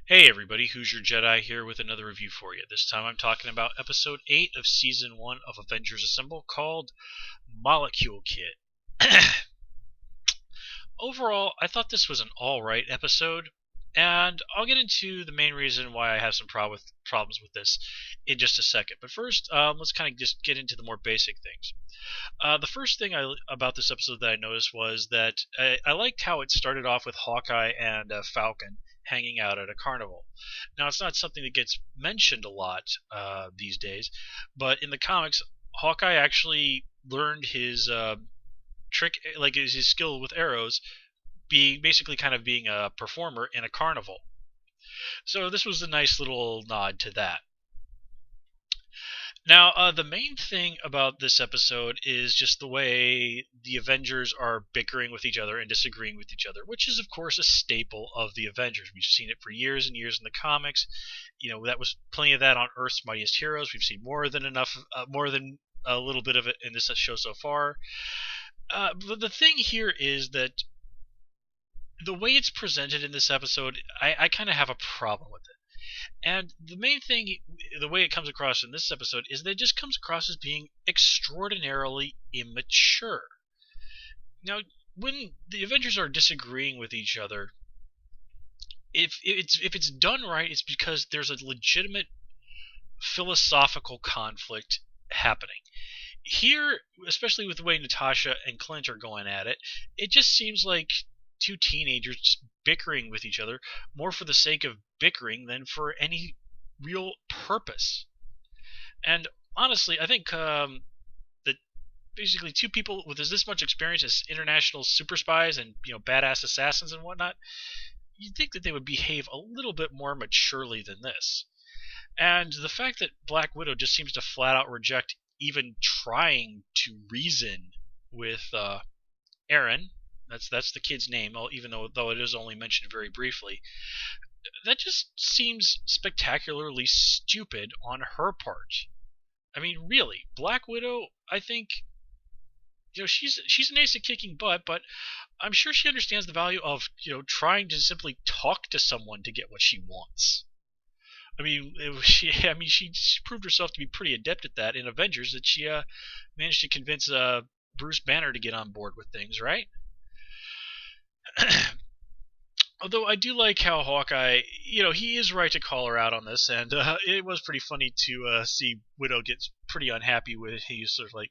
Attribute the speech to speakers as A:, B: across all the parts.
A: Hey everybody, Who's Your Jedi here with another review for you. This time I'm talking about episode 8 of season 1 of Avengers Assemble called Molecule Kit. Overall, I thought this was an alright episode, and I'll get into the main reason why I have some problems with this in just a second. But first, let's kind of just get into the more basic things. The first thing about this episode that I noticed was that I liked how it started off with Hawkeye and Falcon hanging out at a carnival. Now, it's not something that gets mentioned a lot these days, but in the comics, Hawkeye actually learned his trick, like his skill with arrows, being basically kind of being a performer in a carnival. So this was a nice little nod to that. Now, the main thing about this episode is just the way the Avengers are bickering with each other and disagreeing with each other, which is, of course, a staple of the Avengers. We've seen it for years and years in the comics. That was plenty of that on Earth's Mightiest Heroes. We've seen more than a little bit of it in this show so far. But the thing here is that the way it's presented in this episode, I kind of have a problem with it. And the main thing, the way it comes across in this episode, is that it just comes across as being extraordinarily immature. Now, when the Avengers are disagreeing with each other, if it's done right, it's because there's a legitimate philosophical conflict happening. Here, especially with the way Natasha and Clint are going at it, it just seems like two teenagers bickering with each other more for the sake of bickering than for any real purpose. And honestly, I think that basically two people with this much experience as international super spies and badass assassins and whatnot, you'd think that they would behave a little bit more maturely than this. And the fact that Black Widow just seems to flat out reject even trying to reason with Aaron, that's the kid's name, even though it is only mentioned very briefly, that just seems spectacularly stupid on her part. I mean, really, Black Widow, I think, she's an ace at kicking butt, but I'm sure she understands the value of trying to simply talk to someone to get what she wants. I mean, she proved herself to be pretty adept at that in Avengers. That she managed to convince Bruce Banner to get on board with things, right? Although I do like how Hawkeye, he is right to call her out on this, and it was pretty funny to see Widow get pretty unhappy with. He sort of like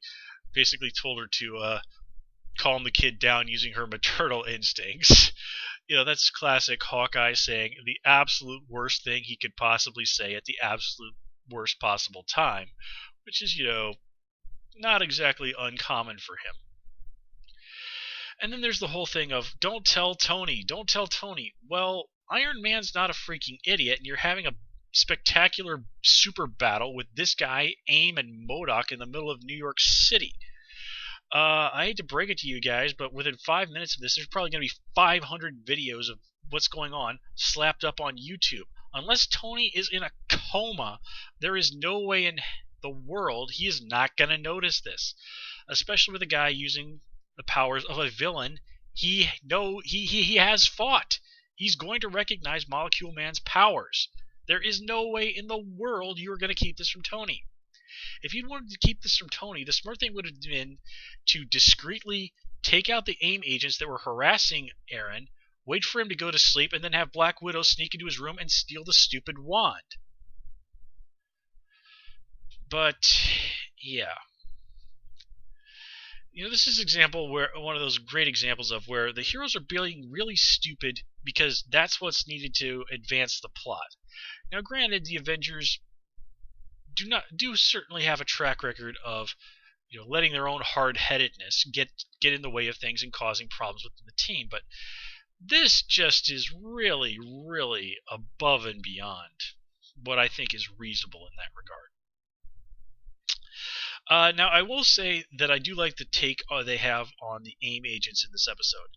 A: basically told her to calm the kid down using her maternal instincts. That's classic Hawkeye saying the absolute worst thing he could possibly say at the absolute worst possible time, which is, not exactly uncommon for him. And then there's the whole thing of don't tell Tony, don't tell Tony. Well, Iron Man's not a freaking idiot, and you're having a spectacular super battle with this guy, AIM, and MODOK in the middle of New York City. I hate to break it to you guys, but within 5 minutes of this, there's probably going to be 500 videos of what's going on slapped up on YouTube. Unless Tony is in a coma, there is no way in the world he is not going to notice this. Especially with a guy using the powers of a villain he has fought. He's going to recognize Molecule Man's powers. There is no way in the world you are going to keep this from Tony. If you wanted to keep this from Tony, the smart thing would have been to discreetly take out the AIM agents that were harassing Aaron, wait for him to go to sleep, and then have Black Widow sneak into his room and steal the stupid wand. But, yeah. This is one of those great examples of where the heroes are being really stupid because that's what's needed to advance the plot. Now, granted, the Avengers do certainly have a track record of letting their own hard-headedness get in the way of things and causing problems within the team, but this just is really, really above and beyond what I think is reasonable in that regard. Now, I will say that I do like the take they have on the AIM agents in this episode.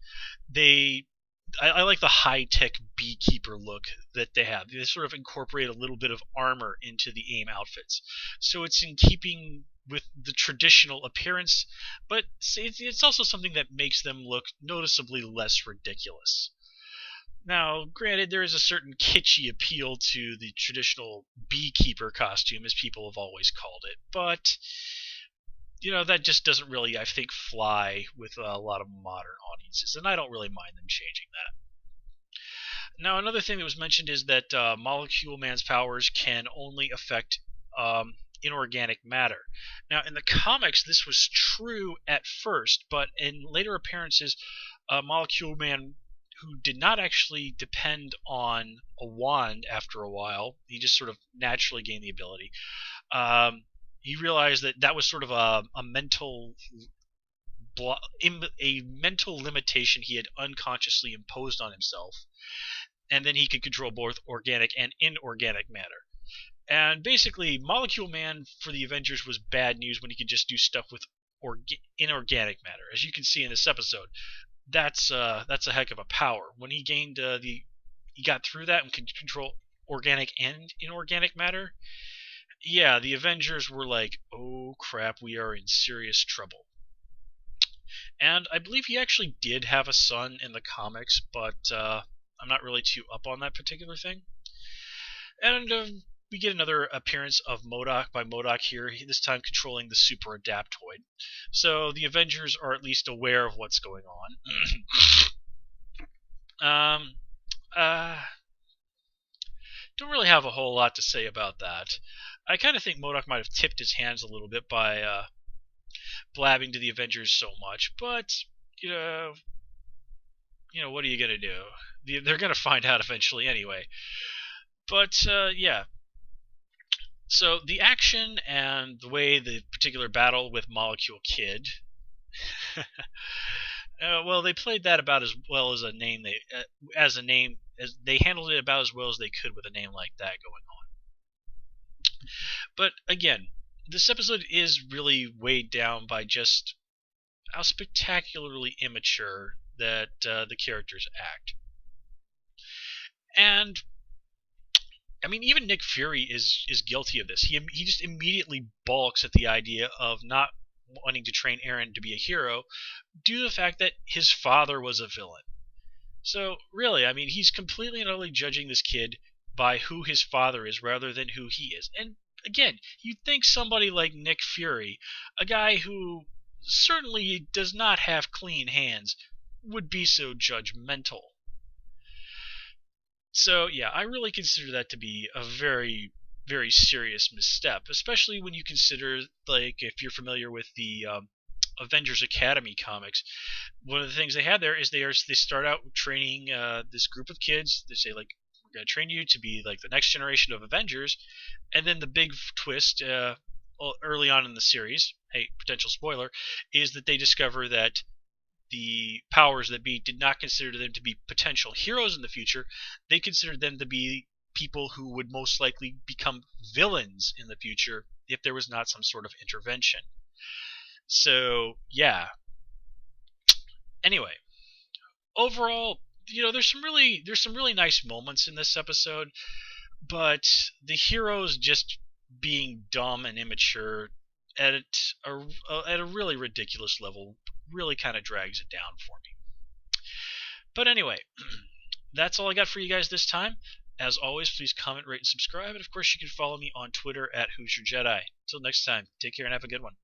A: I like the high-tech beekeeper look that they have. They sort of incorporate a little bit of armor into the AIM outfits. So it's in keeping with the traditional appearance, but it's also something that makes them look noticeably less ridiculous. Now, granted, there is a certain kitschy appeal to the traditional beekeeper costume, as people have always called it, but that just doesn't really, I think, fly with a lot of modern audiences, and I don't really mind them changing that. Now, another thing that was mentioned is that Molecule Man's powers can only affect inorganic matter. Now, in the comics, this was true at first, but in later appearances, Molecule Man, who did not actually depend on a wand after a while, he just sort of naturally gained the ability. He realized that that was sort of a mental limitation he had unconsciously imposed on himself, and then he could control both organic and inorganic matter. And basically, Molecule Man for the Avengers was bad news when he could just do stuff with inorganic matter. As you can see in this episode, that's a heck of a power. When he gained he got through that and could control organic and inorganic matter. Yeah, the Avengers were like, oh crap, we are in serious trouble. And I believe he actually did have a son in the comics, but I'm not really too up on that particular thing. And we get another appearance of MODOK by MODOK here, this time controlling the Super Adaptoid. So the Avengers are at least aware of what's going on. Don't really have a whole lot to say about that. I kind of think MODOK might have tipped his hands a little bit by blabbing to the Avengers so much, but what are you gonna do? They're gonna find out eventually anyway. But yeah. So the action and the way the particular battle with Molecule Kid, well, they played that about as well as they handled it about as well as they could with a name like that going on. But again, this episode is really weighed down by just how spectacularly immature that the characters act. And I mean, even Nick Fury is guilty of this. He just immediately balks at the idea of not wanting to train Aaron to be a hero due to the fact that his father was a villain. So really, I mean, he's completely and utterly judging this kid by who his father is rather than who he is. And again, you'd think somebody like Nick Fury, a guy who certainly does not have clean hands, would be so judgmental. So yeah, I really consider that to be a very, very serious misstep, especially when you consider, like, if you're familiar with the Avengers Academy comics, one of the things they had there is they start out training this group of kids. They say, like, we're going to train you to be like the next generation of Avengers, and then the big twist early on in the series, hey, potential spoiler, is that they discover that the powers that be did not consider them to be potential heroes in the future. They considered them to be people who would most likely become villains in the future if there was not some sort of intervention. So yeah. Anyway, overall, there's some really nice moments in this episode, but the heroes just being dumb and immature at a really ridiculous level really kind of drags it down for me. But anyway, that's all I got for you guys this time. As always, please comment, rate, and subscribe. And of course, you can follow me on Twitter at Who's Your Jedi. Until next time, take care and have a good one.